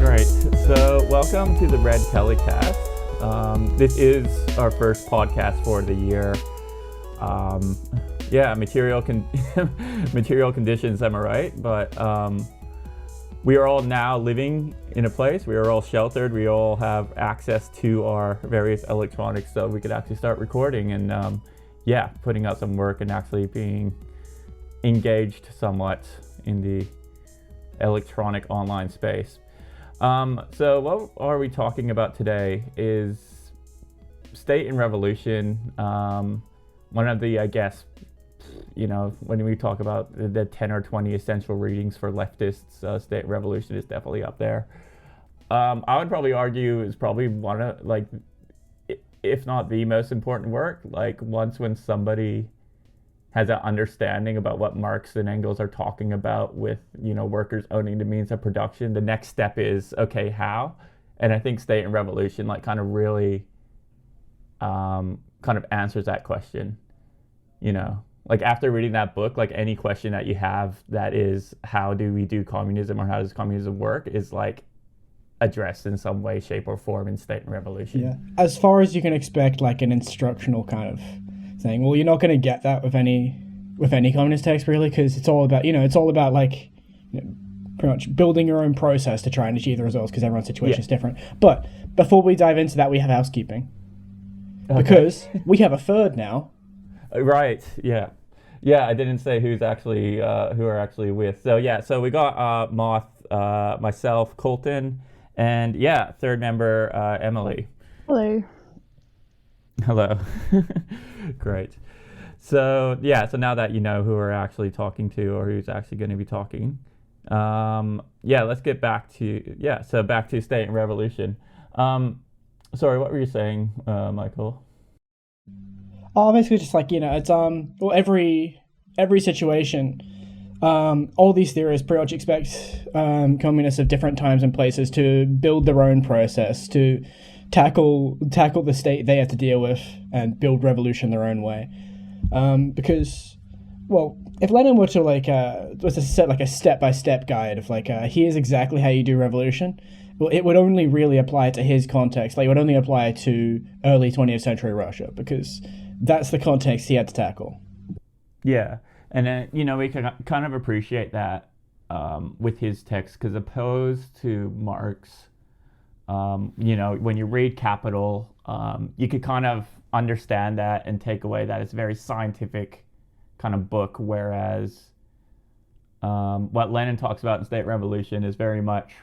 Great. So, welcome to the Red Telecast. This is our first podcast for the year. Material conditions, am I right? But we are all now living in a place. We are all sheltered. We all have access to our various electronics, so we could actually start recording and putting out some work and actually being engaged somewhat in the electronic online space. So what are we talking about today is state and revolution. One of the, I guess, when we talk about the 10 or 20 essential readings for leftists, state and revolution is definitely up there. I would probably argue is probably one of, like, if not the most important work. Like, when somebody has an understanding about what Marx and Engels are talking about with, workers owning the means of production, the next step is, okay, how? And I think State and Revolution, kind of really answers that question, Like, after reading that book, any question that you have that is, how do we do communism or how does communism work, is, addressed in some way, shape, or form in State and Revolution. Yeah. As far as you can expect, an instructional kind of thing. Well, you're not going to get that with any communist text, really, because it's all about pretty much building your own process to try and achieve the results, because everyone's situation is different. But before we dive into that, we have housekeeping, because we have a third now. Right. Yeah. I didn't say who are actually with. So we got Moth, myself, Colton, and third member, Emily. Hello. Hello. Great. So now that you know who we're actually talking to or who's actually going to be talking, let's get back to State and Revolution. Sorry, what were you saying, Michael? Oh, basically just it's every situation, all these theorists pretty much expect communists of different times and places to build their own process, to tackle the state they have to deal with and build revolution their own way. Because, well, if Lenin were to set a step-by-step guide of here's exactly how you do revolution, well, it would only really apply to his context. It would only apply to early 20th century Russia, because that's the context he had to tackle. Yeah, and then, we can kind of appreciate that with his text, because opposed to Marx, when you read Capital, you could kind of understand that and take away that it's a very scientific kind of book, whereas what Lenin talks about in State Revolution is very much,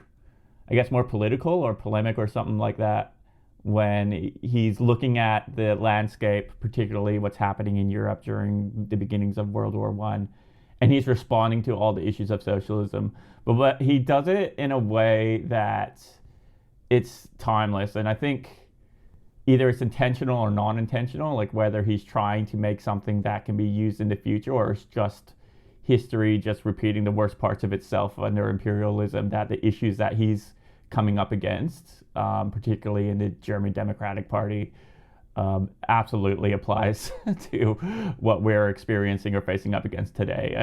I guess, more political or polemic or something like that, when he's looking at the landscape, particularly what's happening in Europe during the beginnings of World War I, and he's responding to all the issues of socialism. But he does it in a way that it's timeless, and I think either it's intentional or non-intentional, whether he's trying to make something that can be used in the future, or it's just history just repeating the worst parts of itself under imperialism, that the issues that he's coming up against, particularly in the German Democratic Party, absolutely applies to what we're experiencing or facing up against today.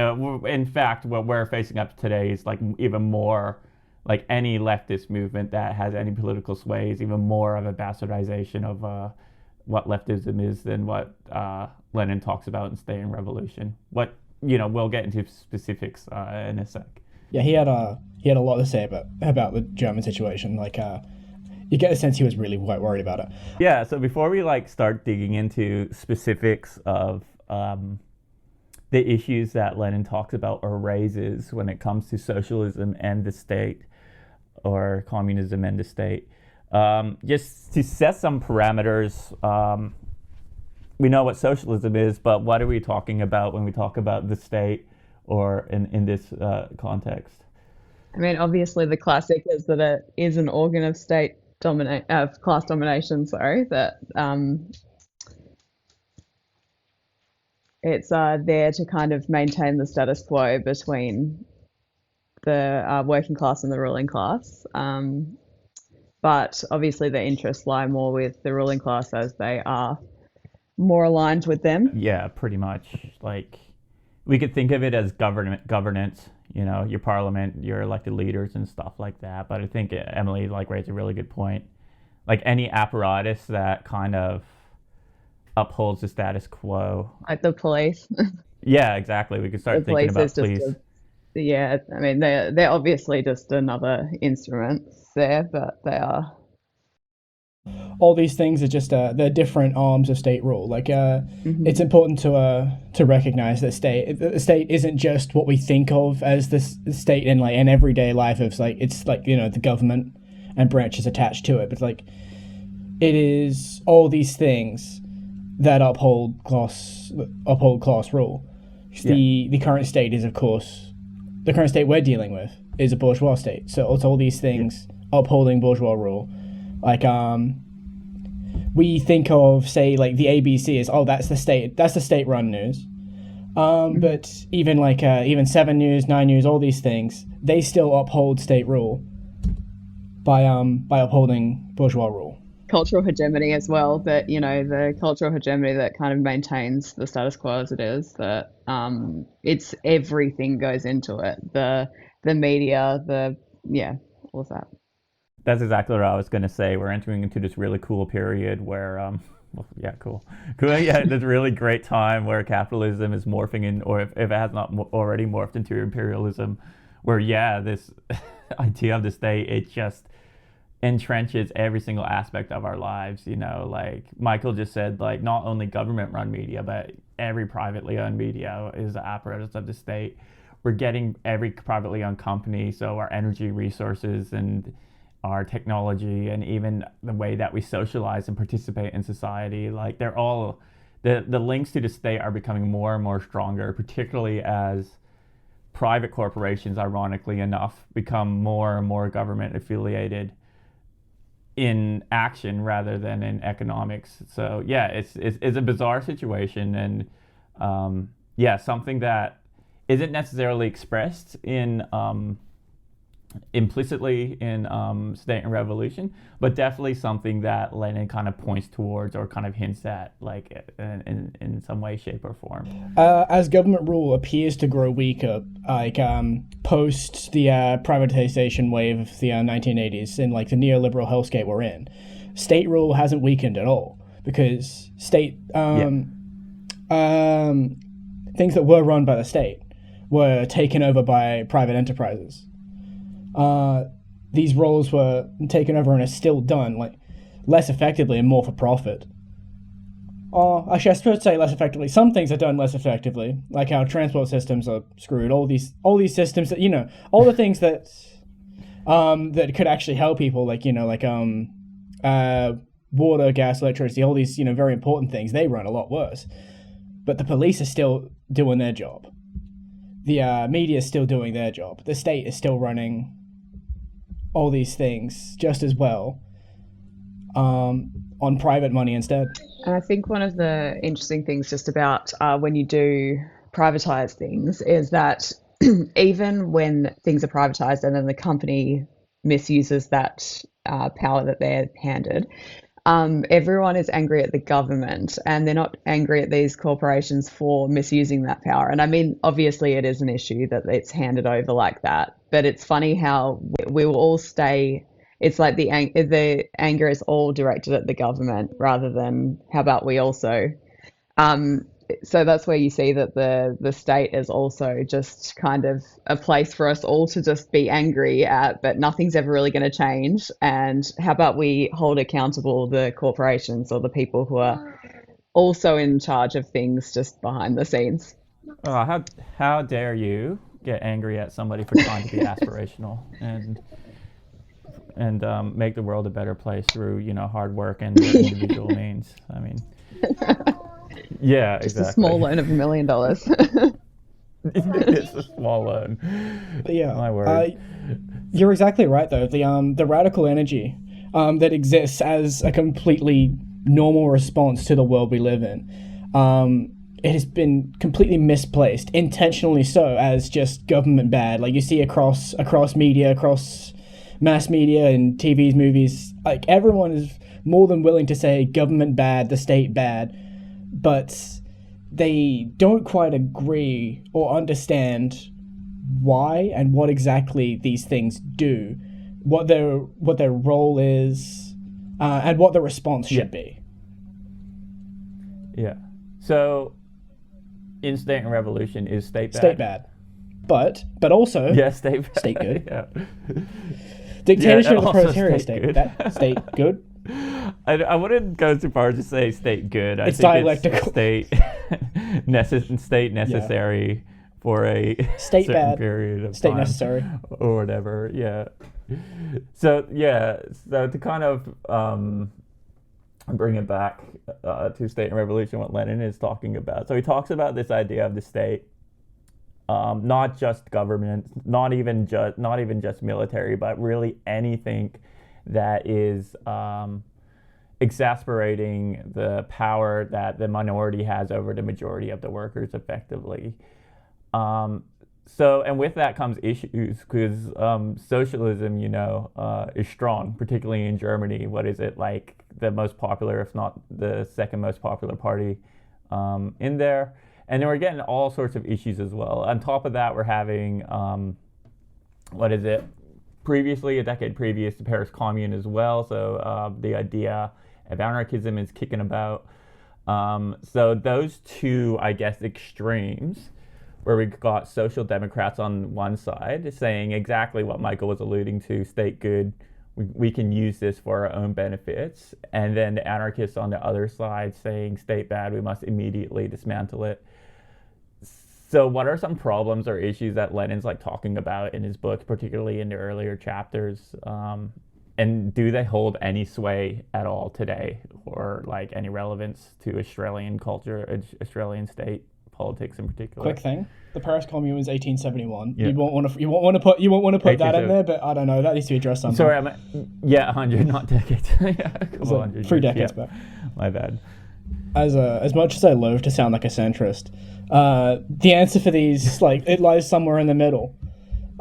In fact, what we're facing up today is even more any leftist movement that has any political sway is even more of a bastardization of what leftism is than what Lenin talks about in State and Revolution. We'll get into specifics in a sec. Yeah, he had a lot to say about the German situation. You get a sense he was really quite worried about it. Yeah. So before we start digging into specifics of the issues that Lenin talks about or raises when it comes to socialism and the state, or communism and the state, just to set some parameters. We know what socialism is, but what are we talking about when we talk about the state, or in this context? I mean, obviously the classic is that it is an organ of class domination, that it's there to kind of maintain the status quo between the working class and the ruling class. But obviously the interests lie more with the ruling class, as they are more aligned with them. Yeah, pretty much. We could think of it as governance, your parliament, your elected leaders and stuff like that. But I think Emily raised a really good point. Like any apparatus that kind of upholds the status quo. Like the police. Yeah, exactly. We could The start thinking police is about just police. yeah, I mean they're obviously just another instrument there, but they are. All these things are just they're different arms of state rule. Like it's Hmm. important to recognize that the state isn't just what we think of as the state in in everyday life. Of it's the government and branches attached to it, but it is all these things that uphold class rule. Yeah. The current state is, of course, the current state we're dealing with is a bourgeois state. So it's all these things upholding bourgeois rule. We think of, say, the ABC as, that's the state run news. But even even 7 News, 9 News, all these things, they still uphold state rule by upholding bourgeois rule. Cultural hegemony as well, but the cultural hegemony that kind of maintains the status quo as it is, that it's everything goes into it, the media, all of that. That's exactly what I was going to say. We're entering into this really cool period where, well, yeah, cool. Yeah, this really great time where capitalism is morphing in, or if it has not already morphed into imperialism, where, yeah, this idea of the state, it just entrenches every single aspect of our lives. Like Michael just said, not only government run media, but every privately owned media is the apparatus of the state. We're getting every privately owned company, so our energy resources and our technology and even the way that we socialize and participate in society, they're all the links to the state are becoming more and more stronger, particularly as private corporations, ironically enough, become more and more government affiliated in action rather than in economics. So yeah, it's a bizarre situation, and something that isn't necessarily expressed in implicitly in State and Revolution, but definitely something that Lenin kind of points towards or kind of hints at, in some way, shape, or form. As government rule appears to grow weaker, post the privatization wave of the 1980s and the neoliberal hellscape we're in, state rule hasn't weakened at all, because state things that were run by the state were taken over by private enterprises. These roles were taken over and are still done less effectively and more for profit. Actually, I suppose say less effectively. Some things are done less effectively, like how transport systems are screwed. All these systems that all the things that that could actually help people, water, gas, electricity, all these very important things. They run a lot worse, but the police are still doing their job. The media is still doing their job. The state is still running all these things just as well on private money instead. And I think one of the interesting things just about when you do privatize things is that even when things are privatized and then the company misuses that power that they're handed, everyone is angry at the government, and they're not angry at these corporations for misusing that power. And I mean, obviously it is an issue that it's handed over like that, but it's funny how we will all stay. It's like the anger is all directed at the government rather than how about we also. So that's where you see that the state is also just kind of a place for us all to just be angry at, but nothing's ever really going to change. And how about we hold accountable the corporations or the people who are also in charge of things just behind the scenes? Oh, how dare you get angry at somebody for trying to be aspirational and make the world a better place through hard work and individual means. I mean, yeah, Just exactly. a small loan of $1 million. It's a small loan. But yeah, My word. you're exactly right though. The radical energy that exists as a completely normal response to the world we live in, it has been completely misplaced, intentionally so, as just government bad. You see across media, across mass media and TVs, movies, everyone is more than willing to say government bad, the state bad, but they don't quite agree or understand why and what exactly these things do, what their role is, and what the response Yeah. should be. Yeah. So, in State and Revolution, is state bad? State bad, but also Yeah, state bad. state good. Yeah. Dictatorship Yeah, of the also proletariat state state. good. That state good. I wouldn't go so far as to say state good. I It's think dialectical. It's state necessary for a State certain bad, period of state time necessary. or whatever. Yeah. So yeah. So to kind of bring it back to State and Revolution, what Lenin is talking about. So he talks about this idea of the state, not just government, not even just military, but really anything that is exasperating the power that the minority has over the majority of the workers effectively. And with that comes issues because socialism, is strong, particularly in Germany. What is it, like the most popular, if not the second most popular party in there? And then we're getting all sorts of issues as well. On top of that, we're having, previously, a decade previous, the Paris Commune as well. So the idea of anarchism is kicking about. So those two, I guess, extremes, where we've got social democrats on one side saying exactly what Michael was alluding to, state good, we can use this for our own benefits. And then the anarchists on the other side saying state bad, we must immediately dismantle it. So what are some problems or issues that Lenin's like talking about in his book, particularly in the earlier chapters? And do they hold any sway at all today, or like any relevance to Australian culture, Australian state politics in particular? Quick thing: the Paris Commune was 1871. Yeah. You won't want to put that in there, but I don't know. That needs to be addressed sometime. Sorry, 100, not decades. Yeah, come So, on, 100 3 years. decades Yeah, back. my bad. As much as I loathe to sound like a centrist, the answer for these, like, it lies somewhere in the middle.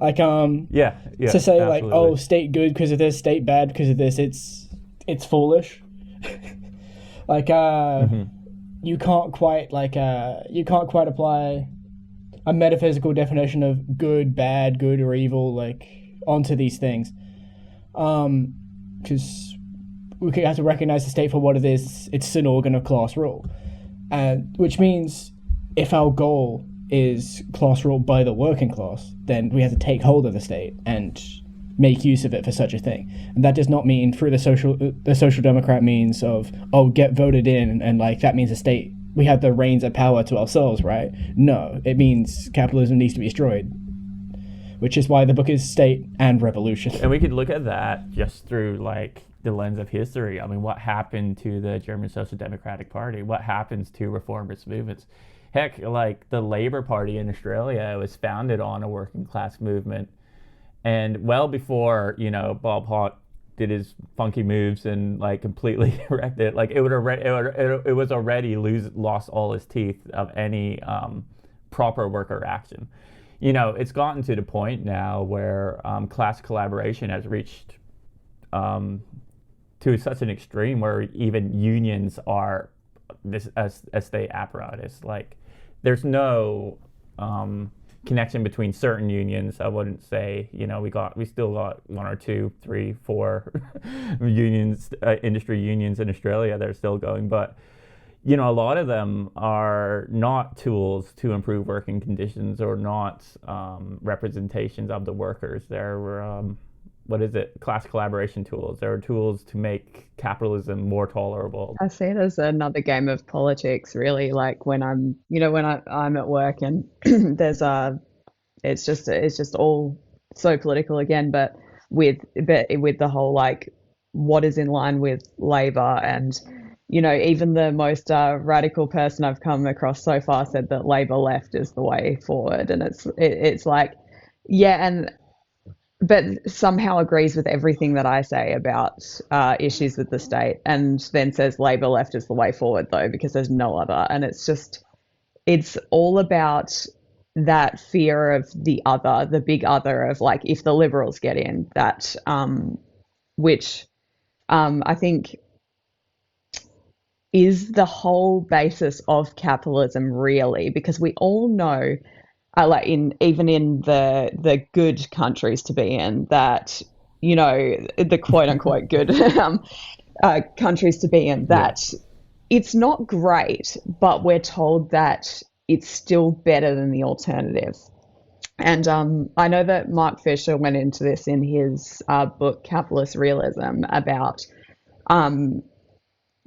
Like, Yeah, to say absolutely. like, oh, state good because of this, state bad because of this, it's foolish. Like, you can't quite apply a metaphysical definition of good, bad, good or evil, like, onto these things, because we have to recognize the state for what it is. It's an organ of class rule, and which means if our goal is class rule by the working class, then we have to take hold of the state and make use of it for such a thing. And that does not mean through the social democrat means of, oh, get voted in, and like that means the state, we have the reins of power to ourselves, right? No, it means capitalism needs to be destroyed, which is why the book is State and Revolution. And we could look at that just through like the lens of history. I mean, what happened to the German Social Democratic Party? What happens to reformist movements? Heck, like the Labour Party in Australia was founded on a working class movement. And well before, Bob Hawke did his funky moves and like completely wrecked it, like it was already lost all its teeth of any proper worker action. It's gotten to the point now where class collaboration has reached to such an extreme where even unions are this a state apparatus. Like there's no connection between certain unions. I wouldn't say, we still got 1 or 2, 3, 4 unions, industry unions in Australia that are still going, but a lot of them are not tools to improve working conditions or not representations of the workers. They're class collaboration tools. There are tools to make capitalism more tolerable. I see it as another game of politics, really. Like when I'm at work and there's it's just all so political again, but with the whole like what is in line with Labor, and even the most radical person I've come across so far said that Labor left is the way forward, and it's like, yeah, but somehow agrees with everything that I say about issues with the state, and then says Labor left is the way forward, though, because there's no other. And it's all about that fear of the other, the big other of like, if the Liberals get in, that, which I think is the whole basis of capitalism, really, because we all know like in even in the good countries to be in, that the quote unquote good countries to be in, Yeah. that it's not great, but we're told that it's still better than the alternative. And I know that Mark Fisher went into this in his book Capitalist Realism um,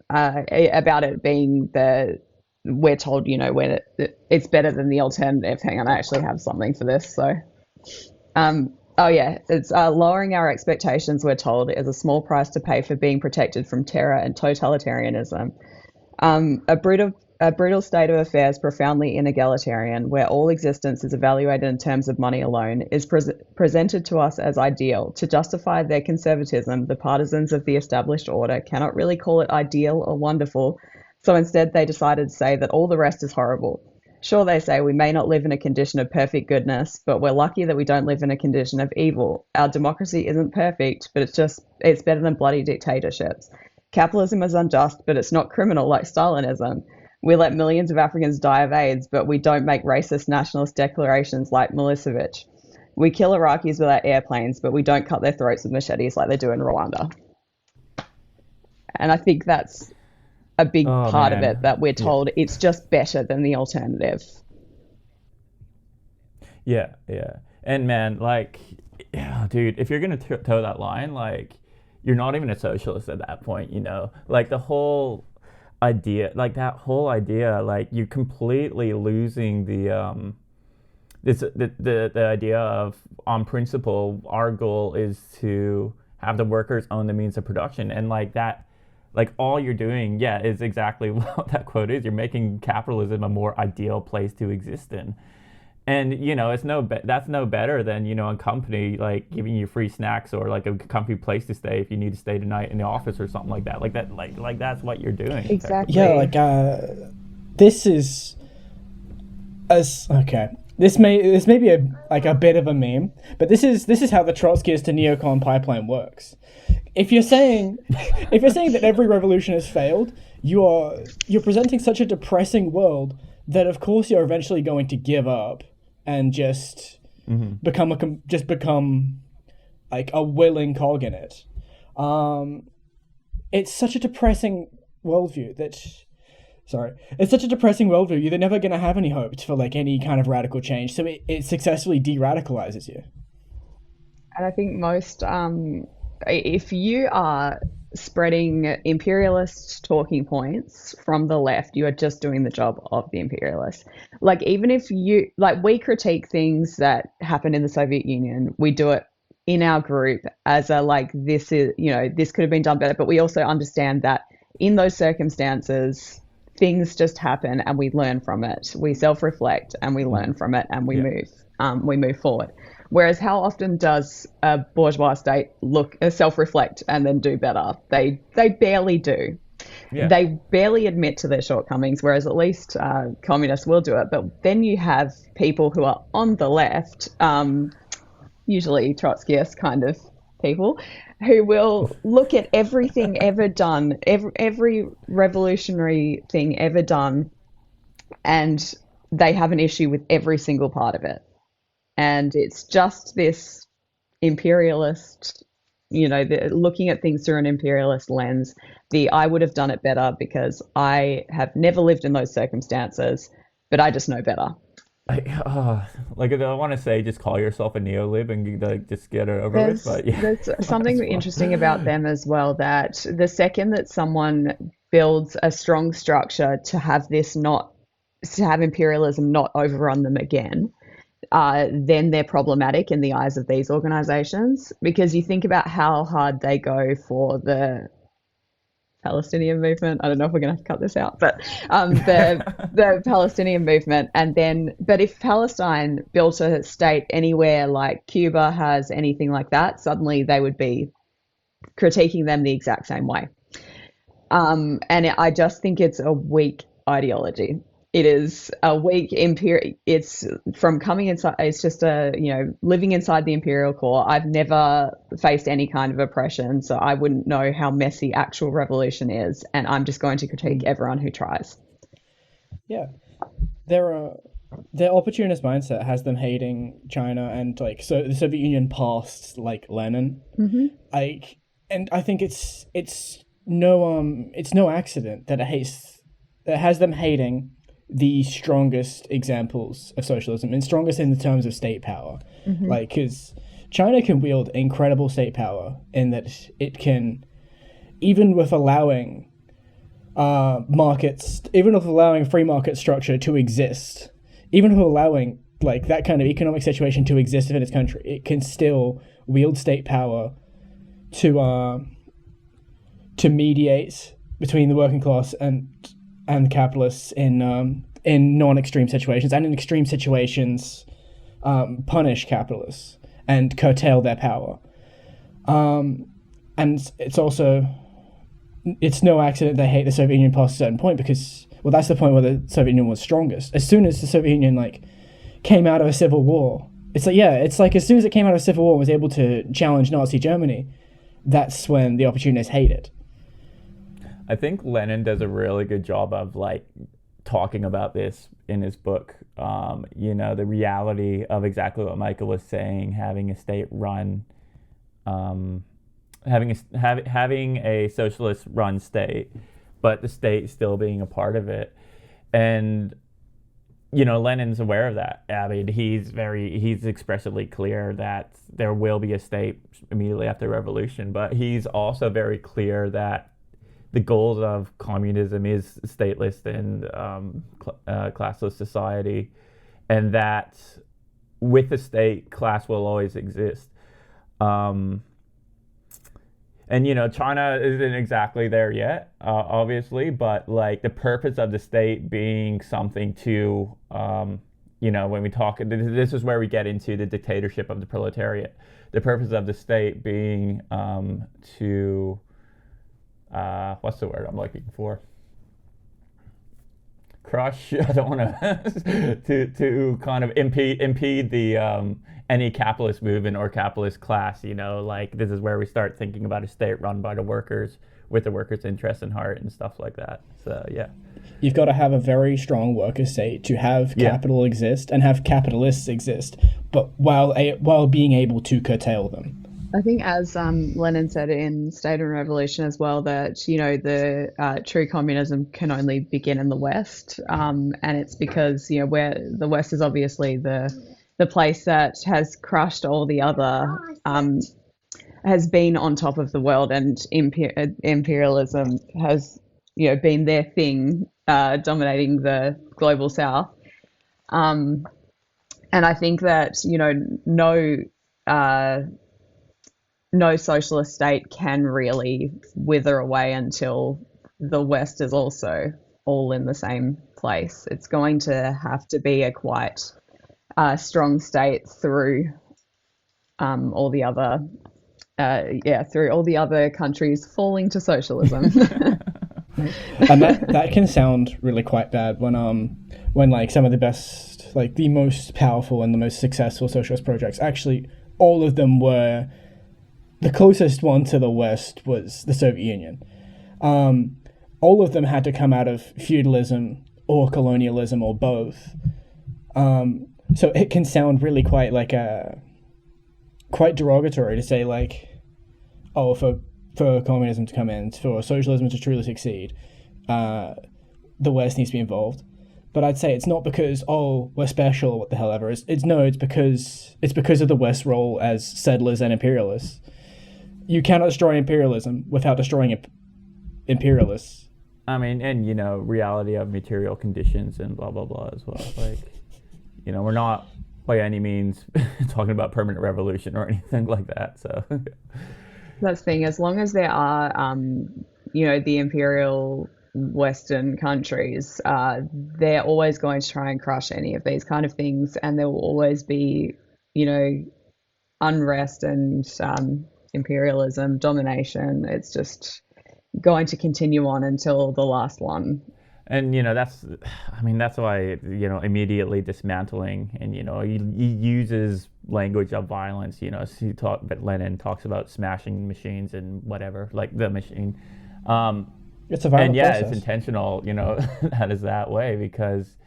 about it being we're told, when it's better than the alternative. Hang on, I actually have something for this. So, oh yeah, it's lowering our expectations, we're told, is a small price to pay for being protected from terror and totalitarianism. A brutal state of affairs, profoundly inegalitarian, where all existence is evaluated in terms of money alone, is presented to us as ideal. To justify their conservatism, the partisans of the established order cannot really call it ideal or wonderful, so instead they decided to say that all the rest is horrible. Sure, they say, we may not live in a condition of perfect goodness, but we're lucky that we don't live in a condition of evil. Our democracy isn't perfect, but it's better than bloody dictatorships. Capitalism is unjust, but it's not criminal like Stalinism. We let millions of Africans die of AIDS, but we don't make racist nationalist declarations like Milosevic. We kill Iraqis with our airplanes, but we don't cut their throats with machetes like they do in Rwanda. And I think that's a big Oh part of it, man. that we're Yeah. told it's just better than the alternative. Yeah. Yeah. And man, like, yeah, dude, if you're gonna toe that line, like, you're not even a socialist at that point, you know? Like the whole idea, like that whole idea, like you're completely losing the idea of, on principle, our goal is to have the workers own the means of production, and like that, like all you're doing, yeah, is exactly what that quote is. You're making capitalism a more ideal place to exist in. And it's that's no better than a company like giving you free snacks, or like a company place to stay if you need to stay tonight in the office or something like that. Like that, like that's what you're doing effectively. Yeah, Exactly. like this is as okay. This may be a bit of a meme, but this is how the Trotskyist to neocon pipeline works. If you're saying that every revolution has failed, you're presenting such a depressing world that of course you're eventually going to give up and just become like a willing cog in it. It's such a depressing worldview that it's such a depressing worldview. You're never going to have any hopes for like any kind of radical change. So it successfully de-radicalizes you. And I think if you are spreading imperialist talking points from the left, you are just doing the job of the imperialists. Like, even if we critique things that happened in the Soviet Union, we do it in our group as a, like, this is, this could have been done better. But we also understand that in those circumstances, things just happen and we learn from it. We self-reflect and we learn from it, and Yeah. we move forward. Whereas how often does a bourgeois state self-reflect and then do better? They barely do. Yeah. They barely admit to their shortcomings, whereas at least communists will do it. But then you have people who are on the left, usually Trotskyist kind of people, who will look at everything ever done, every revolutionary thing ever done, and they have an issue with every single part of it. And it's just this imperialist, looking at things through an imperialist lens. I would have done it better because I have never lived in those circumstances, but I just know better. Like I want to say, just call yourself a neolib and like just get it over with. But yeah, There's might as something well. interesting about them as well, that the second that someone builds a strong structure to have imperialism not overrun them again, then they're problematic in the eyes of these organizations, because you think about how hard they go for the Palestinian movement. I don't know if we're going to have to cut this out, but the Palestinian movement, and then, but if Palestine built a state anywhere like Cuba has, anything like that, suddenly they would be critiquing them the exact same way. And I just think it's a weak ideology. It is a weak imperial. It's from coming inside. It's just living inside the imperial core. I've never faced any kind of oppression, so I wouldn't know how messy actual revolution is. And I'm just going to critique everyone who tries. Yeah, there are Their opportunist mindset has them hating China, and like so the Soviet Union passed like Lenin, like, and I think it's no accident that it has them hating the strongest examples of socialism and strongest in the terms of state power, like because China can wield incredible state power in that it can, even with allowing markets, even with allowing free market structure to exist, even with allowing like that kind of economic situation to exist within its country, it can still wield state power to mediate between the working class and the capitalists in non-extreme situations, and in extreme situations punish capitalists and curtail their power. And it's no accident they hate the Soviet Union past a certain point, because, well, that's the point where the Soviet Union was strongest. As soon as the Soviet Union like came out of a civil war, it's like as soon as it came out of a civil war and was able to challenge Nazi Germany, that's when the opportunists hated. I think Lenin does a really good job of like talking about this in his book. The reality of exactly what Michael was saying, having a state run, having a socialist run state, but the state still being a part of it. And Lenin's aware of that. I mean, he's expressively clear that there will be a state immediately after the revolution, but he's also very clear that the goals of communism is stateless and classless society, and that with the state, class will always exist. And China isn't exactly there yet, obviously, but like the purpose of the state being something to, when we talk, this is where we get into the dictatorship of the proletariat. The purpose of the state being to what's the word I'm looking for? Crush. I don't want to kind of impede the any capitalist movement or capitalist class. Like this is where we start thinking about a state run by the workers with the workers' interests in heart and stuff like that. So yeah, you've got to have a very strong worker state to have capital exist and have capitalists exist, but while being able to curtail them. I think, as Lenin said in State and Revolution as well, that the true communism can only begin in the West, and it's because where the West is obviously the place that has crushed all the other, has been on top of the world, and imperialism has been their thing, dominating the global South, and I think that no socialist state can really wither away until the West is also all in the same place. It's going to have to be a quite strong state through all the other countries falling to socialism. And that can sound really quite bad when like some of the best, like the most powerful and the most successful socialist projects, actually all of them were, the closest one to the West was the Soviet Union. All of them had to come out of feudalism or colonialism or both. So it can sound really quite derogatory to say like, oh, for communism to come in, for socialism to truly succeed, the West needs to be involved. But I'd say it's not because, oh, we're special or what the hell ever. It's because of the West's role as settlers and imperialists. You cannot destroy imperialism without destroying imperialists. I mean, and reality of material conditions and blah blah blah as well. Like, we're not by any means talking about permanent revolution or anything like that. So that's the thing. As long as there are, the imperial Western countries, they're always going to try and crush any of these kind of things, and there will always be, unrest and imperialism, domination. It's just going to continue on until the last one. And that's why immediately dismantling, and he uses language of violence. But Lenin talks about smashing machines and whatever, like the machine. It's a violent process. It's intentional. That is that way because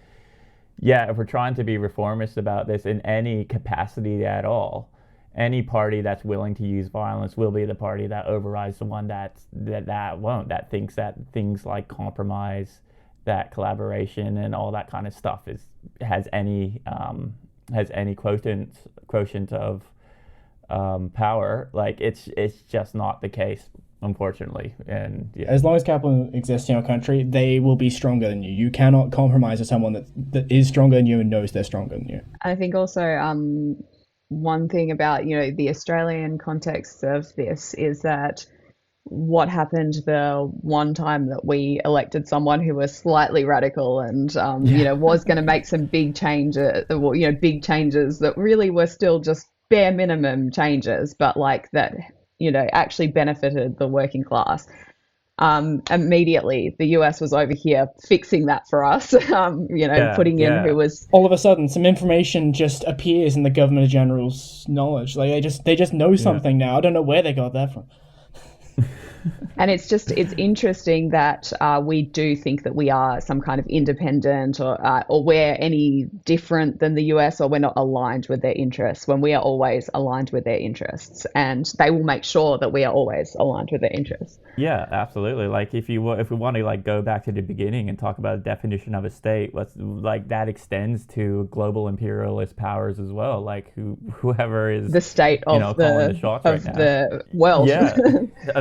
yeah, if we're trying to be reformist about this in any capacity at all, any party that's willing to use violence will be the party that overrides the one that won't, that thinks that things like compromise, that collaboration and all that kind of stuff is has any quotient of power. Like it's just not the case, unfortunately. And yeah, As long as capitalism exists in your country, they will be stronger than you. You cannot compromise with someone that is stronger than you and knows they're stronger than you. I think also one thing about, the Australian context of this is that what happened the one time that we elected someone who was slightly radical and was going to make some big changes, big changes that really were still just bare minimum changes, but like that, actually benefited the working class. Immediately the US was over here fixing that for us, yeah, putting in who yeah, was. All of a sudden, some information just appears in the governor general's knowledge. Like they just know yeah, something now. I don't know where they got that from. And it's interesting that we do think that we are some kind of independent or we're any different than the US, or we're not aligned with their interests, when we are always aligned with their interests, and they will make sure that we are always aligned with their interests. yeah, absolutely. Like if we want to like go back to the beginning and talk about the definition of a state, what's like that extends to global imperialist powers as well. Like whoever is The state of calling the shots right now. the world. Yeah,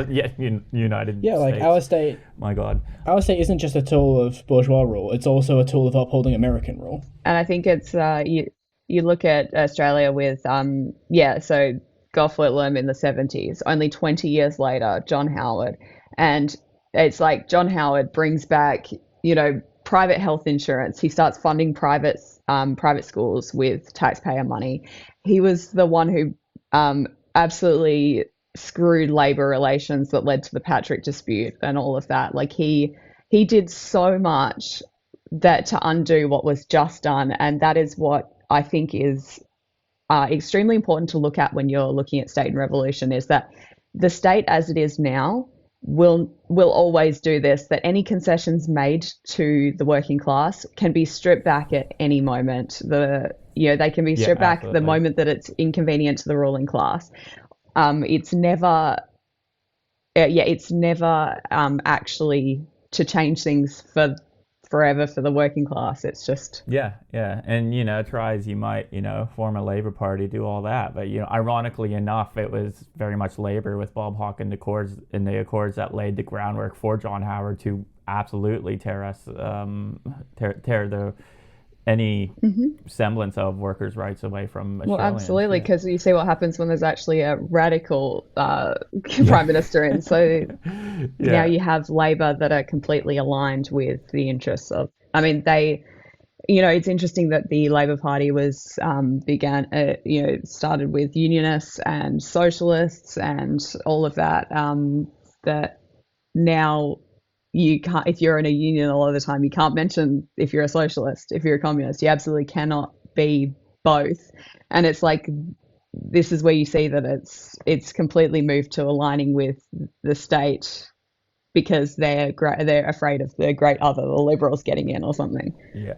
yeah, United Yeah, like States. our My God. state isn't just a tool of bourgeois rule; it's also a tool of upholding American rule. And I think it's you look at Australia with so Gough Whitlam in the 70s, only 20 years later John Howard, and it's like John Howard brings back private health insurance. He starts funding private schools with taxpayer money. He was the one who absolutely screwed labor relations that led to the Patrick dispute and all of that. Like he did so much that to undo what was just done, and that is what I think is extremely important to look at when you're looking at state and revolution, is that the state as it is now will always do this, that any concessions made to the working class can be stripped back at any moment. They can be Yeah, stripped back the absolutely. moment that it's inconvenient to the ruling class. It's never actually to change things for forever for the working class. It's just. Yeah, yeah, and try as you might, form a Labor Party, do all that, but ironically enough, it was very much Labor with Bob Hawke and the Accords that laid the groundwork for John Howard to absolutely tear the any semblance of workers' rights away from Well, Australians. absolutely, Yeah, because you see what happens when there's actually a radical prime minister in. So now yeah, you have Labor that are completely aligned with the interests of. I mean, it's interesting that the Labor Party was started with unionists and socialists and all of that. That now you can't, if you're in a union a lot of the time, you can't mention if you're a socialist, if you're a communist. You absolutely cannot be both. And it's like this is where you see that it's completely moved to aligning with the state because they're afraid of the great other, the liberals, getting in or something. yeah.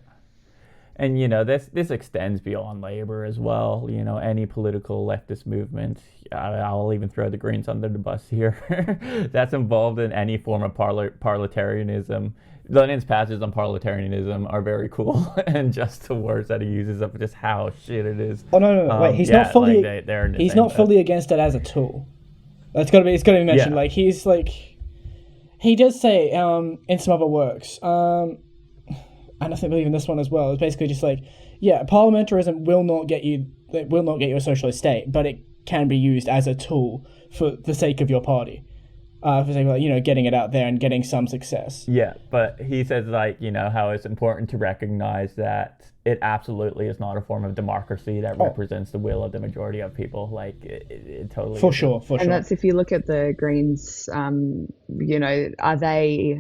And this extends beyond labor as well. Any political leftist movement. I'll even throw the Greens under the bus here. That's involved in any form of parliamentarianism. Lenin's passages on parliamentarianism are very cool, and just the words that he uses of just how shit it is. Oh no, wait, he's not fully like they're in the he's same not boat. fully against it as a tool. It's gotta be mentioned. Yeah. Like he does say in some other works, and I think believe in this one as well. It's basically just like, yeah, parliamentarism will not get you a socialist state, but it can be used as a tool for the sake of your party, for the sake of getting it out there and getting some success. Yeah, but he says how it's important to recognize that it absolutely is not a form of democracy that represents the will of the majority of people. Like it totally For isn't. sure. And that's if you look at the Greens, are they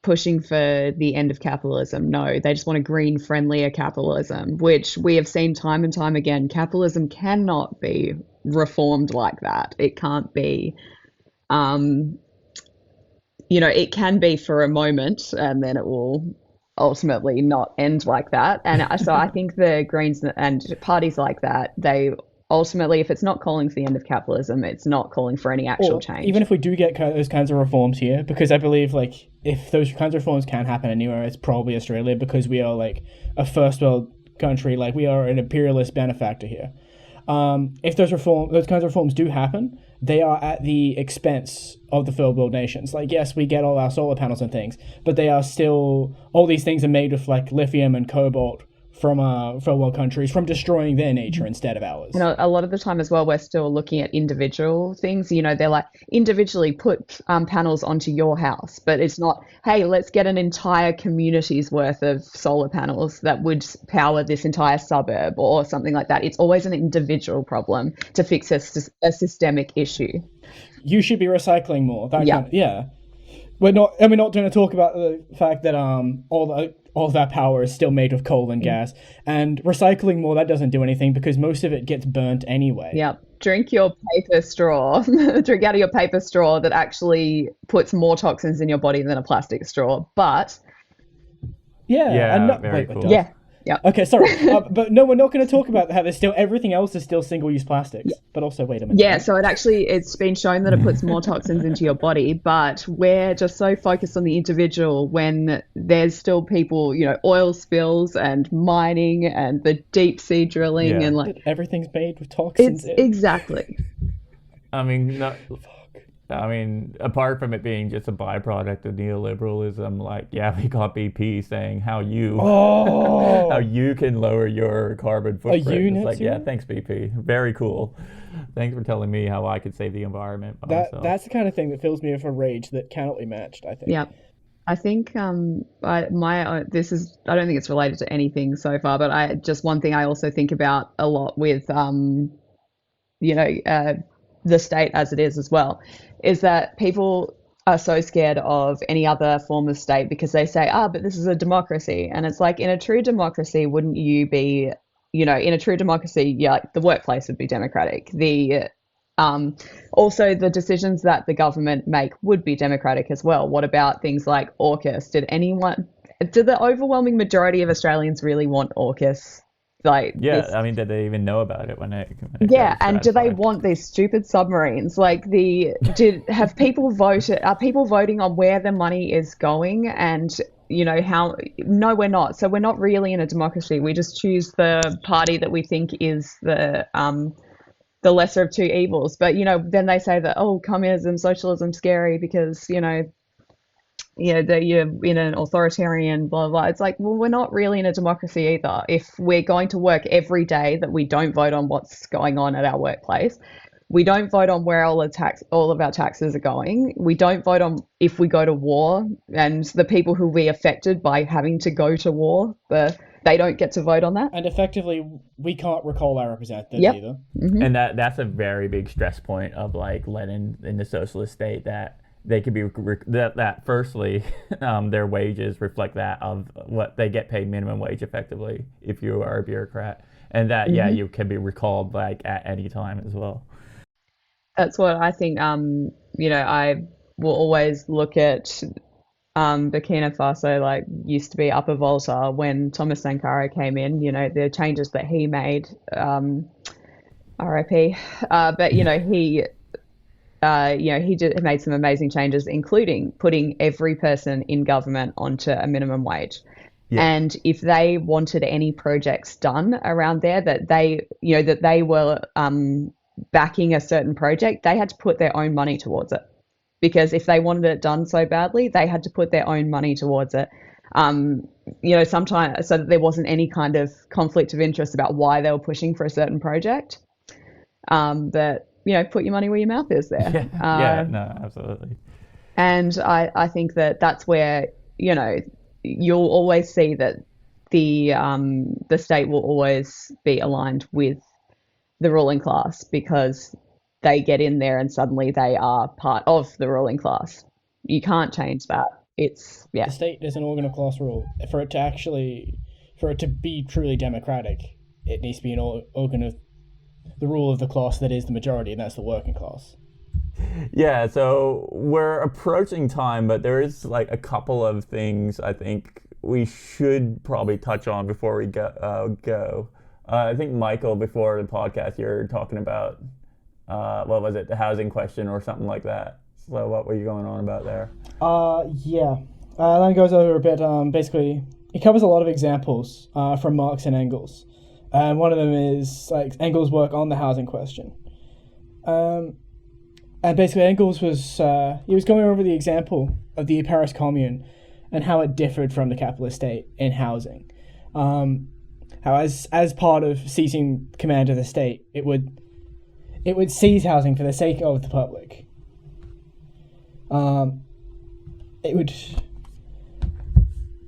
pushing for the end of capitalism? No, they just want a green, friendlier capitalism, which we have seen time and time again. Capitalism cannot be reformed like that. It can't be, it can be for a moment and then it will ultimately not end like that. And so I think the Greens and parties like that, they ultimately, if it's not calling for the end of capitalism, it's not calling for any actual Or change. even if we do get those kinds of reforms here, because I believe like if those kinds of reforms can happen anywhere, it's probably Australia, because we are like a first world country, like we are an imperialist benefactor here. If those kinds of reforms do happen, they are at the expense of the third world nations. Like, yes, we get all our solar panels and things, but they are still, all these things are made with like lithium and cobalt from third world countries, from destroying their nature instead of ours. You know, a lot of the time as well, we're still looking at individual things. You know, they're like, individually put panels onto your house, but it's not, hey, let's get an entire community's worth of solar panels that would power this entire suburb or something like that. It's always an individual problem to fix a systemic issue. You should be recycling more. That Yeah. kind of, yeah. We're not going to talk about the fact that all of that power is still made of coal and gas, and recycling more, that doesn't do anything because most of it gets burnt anyway. Yep. Drink your paper straw. Drink out of your paper straw that actually puts more toxins in your body than a plastic straw. But Yeah. Yeah, very cool. yeah. Yeah. Okay, sorry. But no, we're not going to talk about how there's still, everything else is still single-use plastics. But also, wait a minute. Yeah, so it's been shown that it puts more toxins into your body, but we're just so focused on the individual when there's still people, you know, oil spills and mining and the deep sea drilling Yeah. and like Everything's made with toxins. exactly. I mean, apart from it being just a byproduct of neoliberalism, like, yeah, we got BP saying how you how you can lower your carbon footprint. It's like, yeah, thanks BP, very cool. Thanks for telling me how I could save the environment by myself. That's the kind of thing that fills me with a rage that cannot be matched, I think. Yeah. I think I don't think it's related to anything so far, but one thing I also think about a lot with the state as it is as well, is that people are so scared of any other form of state because they say, but this is a democracy. And it's like, in a true democracy, wouldn't you be, in a true democracy, yeah, the workplace would be democratic. Also the decisions that the government make would be democratic as well. What about things like AUKUS? Did the overwhelming majority of Australians really want AUKUS? Did they even know about it when it and do they want these stupid submarines? Like have people voted? Are people voting on where the money is going and how? No, we're not. So we're not really in a democracy. We just choose the party that we think is the lesser of two evils. But then they say that communism, socialism, scary because that you're in an authoritarian, blah, blah, blah. It's like, well, we're not really in a democracy either. If we're going to work every day that we don't vote on what's going on at our workplace, we don't vote on where all of our taxes are going. We don't vote on if we go to war, and the people who will be affected by having to go to war, they don't get to vote on that. And effectively, we can't recall our representatives either. Mm-hmm. And that's a very big stress point of like Lenin in the socialist state, that they could be that firstly, their wages reflect that of what they get paid minimum wage effectively if you are a bureaucrat, and that you can be recalled like at any time as well. That's what I think. I will always look at Burkina Faso, like used to be Upper Volta when Thomas Sankara came in. The changes that he made, R.I.P. But he made some amazing changes, including putting every person in government onto a minimum wage. Yeah. And if they wanted any projects done around there that they were backing a certain project, they had to put their own money towards it. Because if they wanted it done so badly, they had to put their own money towards it. Sometimes so that there wasn't any kind of conflict of interest about why they were pushing for a certain project. But put your money where your mouth is there. No, absolutely. And I think that's where, you'll always see that the state will always be aligned with the ruling class because they get in there and suddenly they are part of the ruling class. You can't change that. The state is an organ of class rule. For it to be truly democratic, it needs to be an organ of the rule of the class that is the majority, and that's the working class. So we're approaching time, but there is like a couple of things I think we should probably touch on before we go. I think Michael, before the podcast, you were talking about what was it, the housing question or something like that. So what were you going on about there? Yeah. That goes over a bit. Basically, it covers a lot of examples from Marx and Engels. One of them is like Engels' work on the housing question. And basically, Engels was he was going over the example of the Paris Commune and how it differed from the capitalist state in housing. How as part of seizing command of the state, it would seize housing for the sake of the public.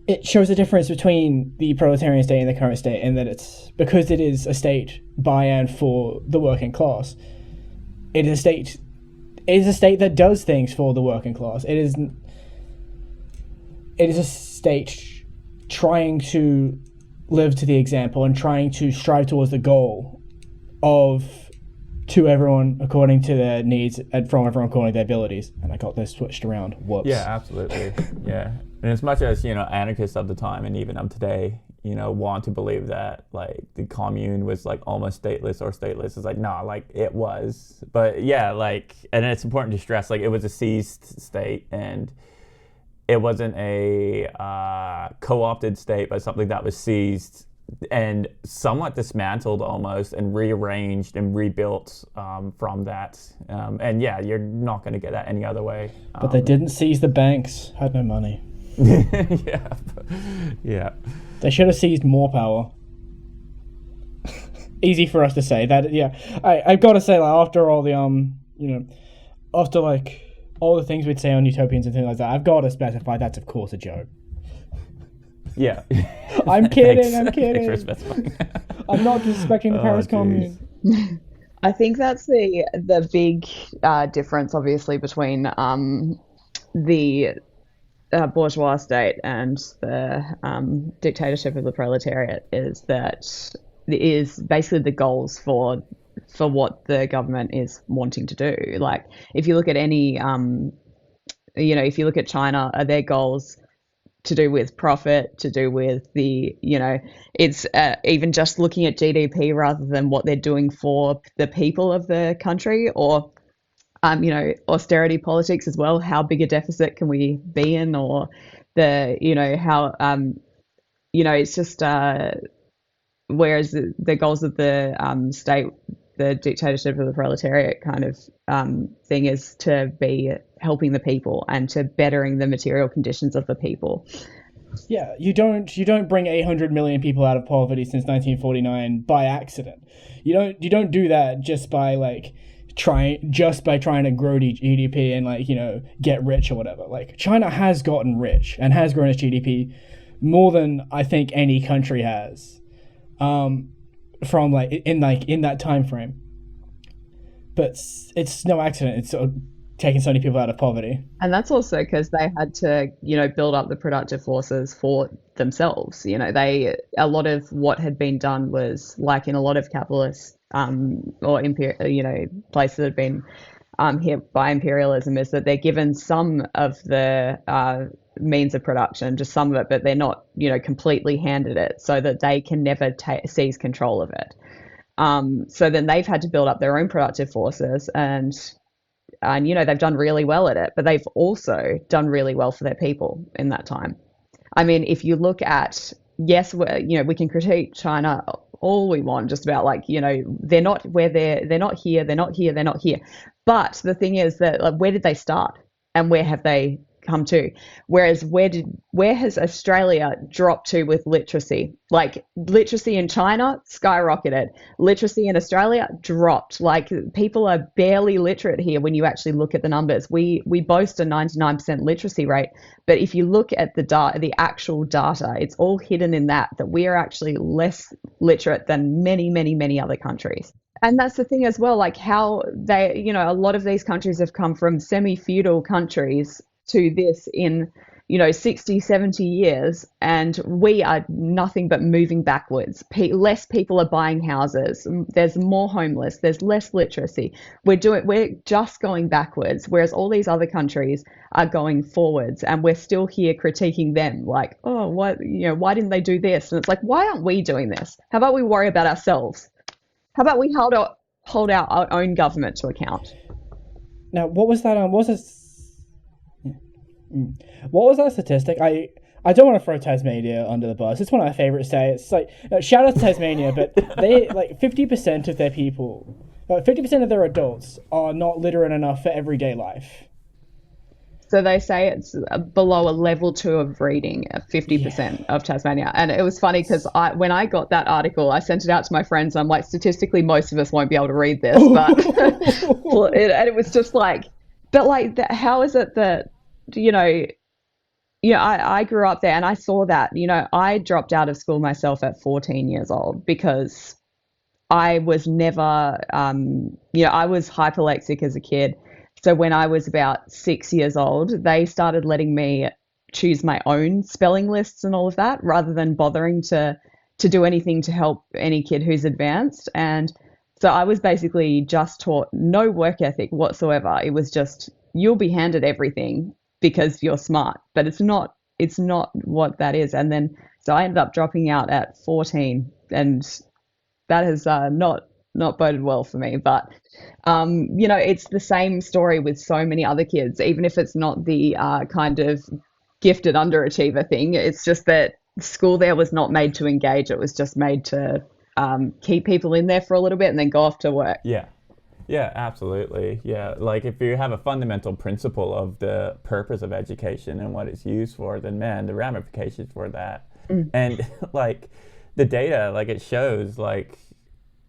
It shows the difference between the proletarian state and the current state, in that it's because it is a state by and for the working class. It is a state that does things for the working class. It is a state trying to live to the example and trying to strive towards the goal of to everyone according to their needs and from everyone according to their abilities. And I got this switched around. Whoops. Yeah, absolutely. Yeah. And as much as, anarchists of the time and even of today, want to believe that like the commune was like almost stateless or stateless, it's like, nah, like it was. But yeah, like, and it's important to stress, like it was a seized state, and it wasn't a co-opted state, but something that was seized and somewhat dismantled almost and rearranged and rebuilt from that. And yeah, you're not going to get that any other way. But they didn't seize the banks, had no money. Yeah. They should have seized more power. Easy for us to say that. Yeah, I've got to say, like, after all the after like all the things we'd say on utopians and things like that, I've got to specify that's of course a joke. Yeah. I'm kidding. Thanks. I'm kidding. Thanks for specifying. I'm not disrespecting the Paris geez. Commune. I think that's the big difference, obviously, between the bourgeois state and the dictatorship of the proletariat is basically the goals for what the government is wanting to do. Like, if you look at any, if you look at China, are their goals to do with profit, to do with it's even just looking at GDP rather than what they're doing for the people of the country, or austerity politics as well. How big a deficit can we be in, or how it's just whereas the goals of the state, the dictatorship of the proletariat kind of thing, is to be helping the people and to bettering the material conditions of the people. Yeah, you don't bring 800 million people out of poverty since 1949 by accident. You don't do that just by trying to grow GDP and get rich or whatever. Like, China has gotten rich and has grown its GDP more than I think any country has, from in that time frame. But it's no accident. It's taking so many people out of poverty. And that's also because they had to, build up the productive forces for themselves. A lot of what had been done was, like in a lot of capitalist or places that have been hit by imperialism, is that they're given some of the means of production, just some of it, but they're not, completely handed it, so that they can never seize control of it. So then they've had to build up their own productive forces, and they've done really well at it, but they've also done really well for their people in that time. I mean, if you look at, yes, we can critique China all we want, just about they're not here. But the thing is that, where did they start and where have they come to? Whereas where has Australia dropped to with literacy? Like, literacy in China skyrocketed, literacy in Australia dropped. Like, people are barely literate here when you actually look at the numbers. We boast a 99% literacy rate, but if you look at the actual data, it's all hidden in that we are actually less literate than many, many, many other countries. And that's the thing as well, like how they, a lot of these countries have come from semi-feudal countries to this in, 60, 70 years, and we are nothing but moving backwards. Less people are buying houses. There's more homeless. There's less literacy. We're just going backwards, whereas all these other countries are going forwards, and we're still here critiquing them like, oh, why didn't they do this? And it's like, why aren't we doing this? How about we worry about ourselves? How about we hold our own government to account? Now, what was that? What was that statistic? I don't want to throw Tasmania under the bus. It's one of my favorite states. It's like, shout out to Tasmania, but they 50% of their people, 50% of their adults are not literate enough for everyday life. So they say it's below a level 2 of reading, 50% of Tasmania. And it was funny because when I got that article, I sent it out to my friends. I'm like, statistically, most of us won't be able to read this. But and it was just like, but like, how is it that, I grew up there and I saw that, I dropped out of school myself at 14 years old because I was never, I was hyperlexic as a kid. So when I was about 6 years old, they started letting me choose my own spelling lists and all of that rather than bothering to do anything to help any kid who's advanced. And so I was basically just taught no work ethic whatsoever. It was just, you'll be handed everything because you're smart, but it's not what that is. And then, so I ended up dropping out at 14, and that has not boded well for me. But it's the same story with so many other kids, even if it's not the kind of gifted underachiever thing. It's just that school there was not made to engage. It was just made to keep people in there for a little bit and then go off to work. Yeah, absolutely. Yeah, like if you have a fundamental principle of the purpose of education and what it's used for, then man, the ramifications for that. And like the data, like it shows like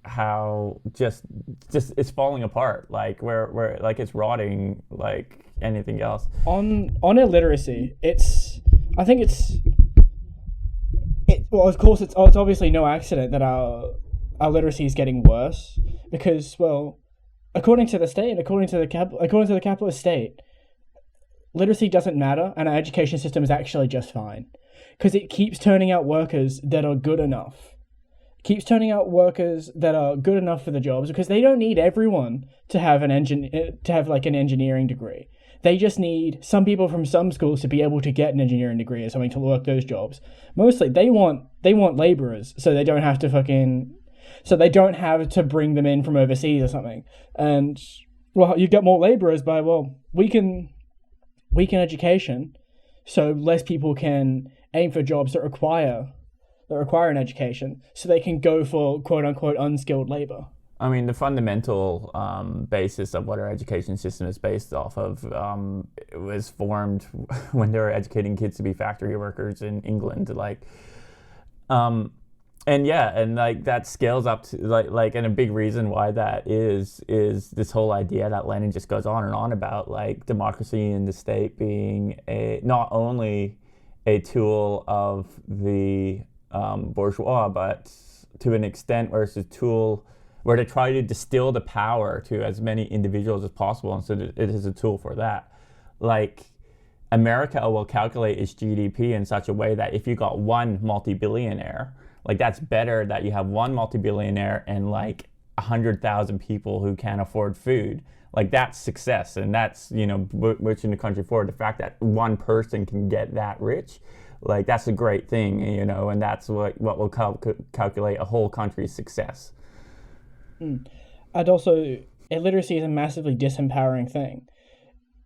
how just it's falling apart, like where like it's rotting like anything else. On illiteracy, well, of course it's obviously no accident that our literacy is getting worse because, well, according to the state and according to the capitalist state, literacy doesn't matter, and our education system is actually just fine because it keeps turning out workers that are good enough. Keeps turning out workers that are good enough for the jobs because they don't need everyone to have an engineering degree. They just need some people from some schools to be able to get an engineering degree or something to work those jobs. Mostly, they want laborers, so they don't have to bring them in from overseas or something. And well, you get more laborers by weaken education, so less people can aim for jobs that require an education, so they can go for quote unquote unskilled labor. I mean, the fundamental basis of what our education system is based off of it was formed when they were educating kids to be factory workers in England, like, and like that scales up to like, and a big reason why that is this whole idea that Lenin just goes on and on about, like democracy and the state being not only a tool of the bourgeois, but to an extent where it's a tool where they try to distill the power to as many individuals as possible, and so it is a tool for that. Like America will calculate its GDP in such a way that if you got one multi-billionaire, like that's better that you have one multi-billionaire and like 100,000 people who can't afford food. Like that's success, and that's pushing the country forward. The fact that one person can get that rich, like that's a great thing, and that's what will calculate a whole country's success. And also, illiteracy is a massively disempowering thing.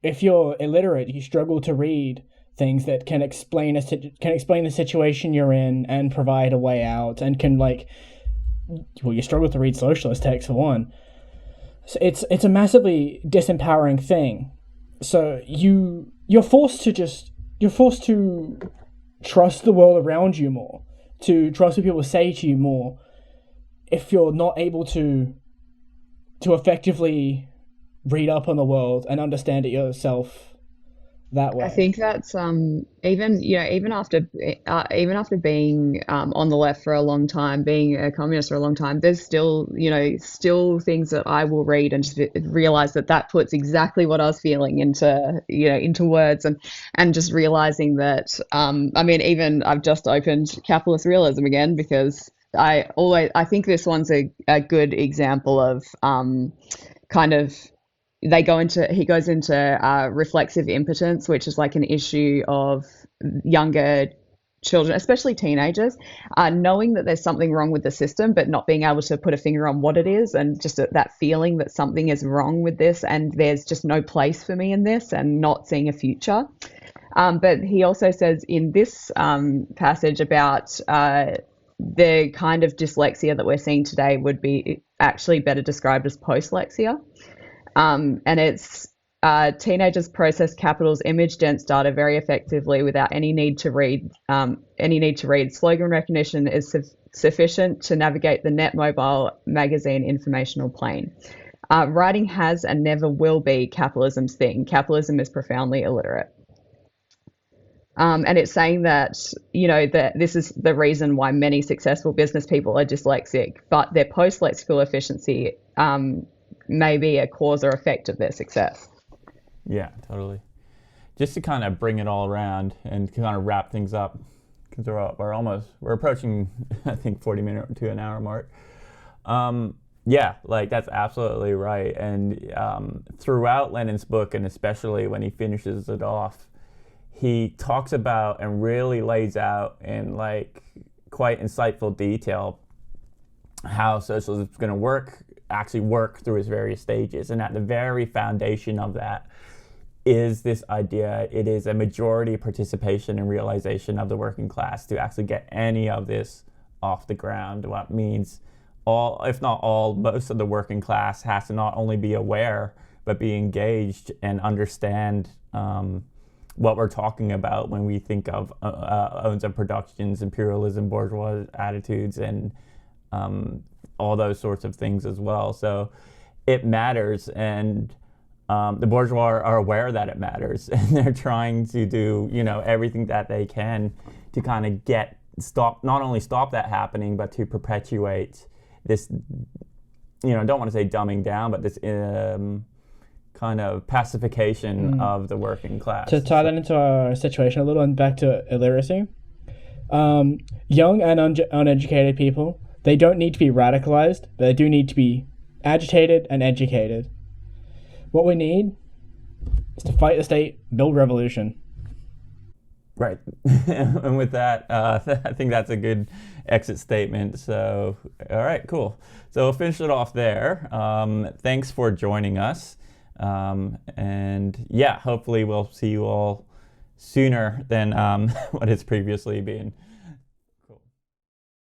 If you're illiterate, you struggle to read things that can explain the situation you're in and provide a way out, and can you struggle to read socialist texts for one. So it's a massively disempowering thing. So you're forced to trust the world around you more, to trust what people say to you more, if you're not able to effectively read up on the world and understand it yourself that I way. think that's even after being on the left for a long time, being a communist for a long time, there's still still things that I will read and just realize that puts exactly what I was feeling into words, and just realizing that even I've just opened capitalist realism again because I think this one's a good example of kind of he goes into reflexive impotence, which is like an issue of younger children, especially teenagers, knowing that there's something wrong with the system, but not being able to put a finger on what it is, and just that feeling that something is wrong with this, and there's just no place for me in this, and not seeing a future. But he also says in this passage about the kind of dyslexia that we're seeing today would be actually better described as postlexia. And it's teenagers process capital's image-dense data very effectively without any need to read. Slogan recognition is sufficient to navigate the net mobile magazine informational plane. Writing has and never will be capitalism's thing. Capitalism is profoundly illiterate. And it's saying that, that this is the reason why many successful business people are dyslexic, but their post-lexical efficiency may be a cause or effect of their success. Yeah, totally. Just to kind of bring it all around and kind of wrap things up, because we're approaching, I think, 40 minute to an hour mark. Yeah, like that's absolutely right. And throughout Lenin's book, and especially when he finishes it off, he talks about and really lays out in like quite insightful detail how socialism is going to actually work through its various stages. And at the very foundation of that is this idea, it is a majority participation and realization of the working class to actually get any of this off the ground. What means all, if not all, most of the working class has to not only be aware, but be engaged and understand what we're talking about when we think of owns of productions, imperialism, bourgeois attitudes, and all those sorts of things as well. So it matters, and the bourgeois are aware that it matters, and they're trying to do everything that they can to kind of not only stop that happening, but to perpetuate this. I don't want to say dumbing down, but this kind of pacification of the working class. To tie that into our situation a little and back to illiteracy, young and uneducated people, they don't need to be radicalized, but they do need to be agitated and educated. What we need is to fight the state, build revolution. Right. And with that, I think that's a good exit statement. So, all right, cool. So we'll finish it off there. Thanks for joining us. And yeah, hopefully we'll see you all sooner than what it's previously been.